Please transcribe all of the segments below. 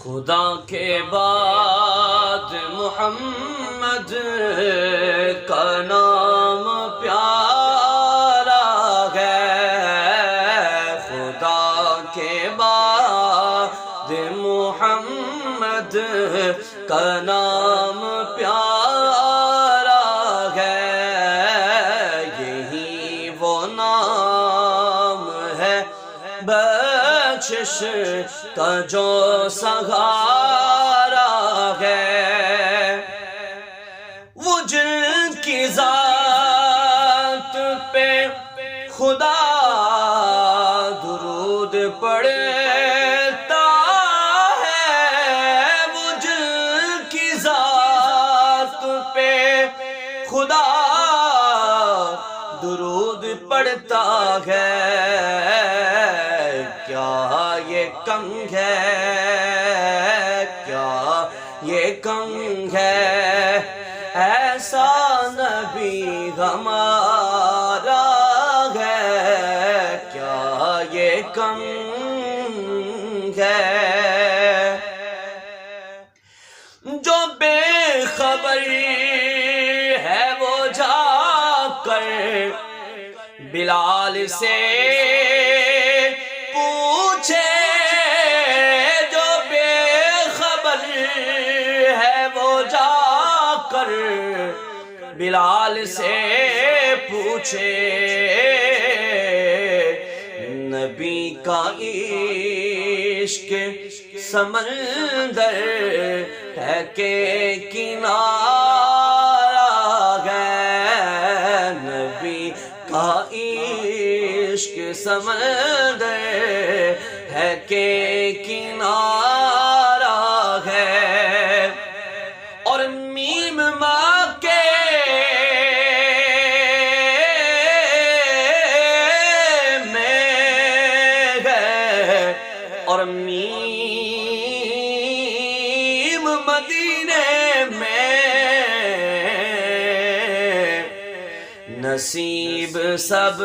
خدا کے بعد محمد کا نام پیارا ہے، خدا کے بعد محمد کا نام پیارا ہے، یہی وہ نام ہے بخشش کا جو سہارا ہے، وہ جن کی ذات پہ خدا درود پڑھتا ہے، وہ جن کی ذات پہ خدا درود پڑھتا ہے، کیا یہ کنگ ہے، کیا یہ کنگ ہے، ایسا نبی ہمارا ہے، کیا یہ کنگ ہے، جو بے خبر ہے وہ جا کر بلال سے پوچھے، جو بے خبر ہے وہ جا کر بلال سے پوچھے، نبی کا عشق سمندر ہے کہ کنارہ ہے، نبی کا عشق سمندر ہے کہ کنارہ ہے، اور میم ماں کے میں ہے، اور میم مدینے میں، نصیب سب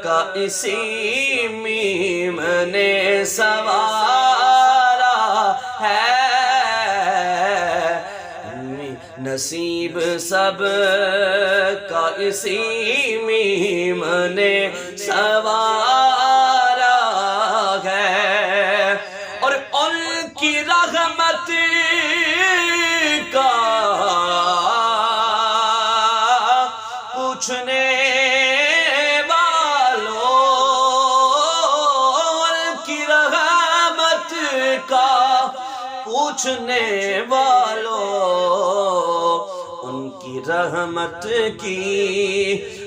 کا اسی میم نے سوارا ہے، نصیب سب کا اسی میم نے سوارا ہے، اور ان کی رحمت کا پوچھنے والوں، ان کی رحمت کا پوچھنے والوں، ان کی رحمت کی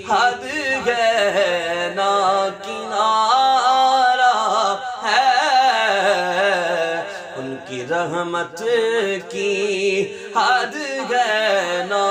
حد ہے نا کنارہ ہے، ان کی رحمت کی حد ہے نا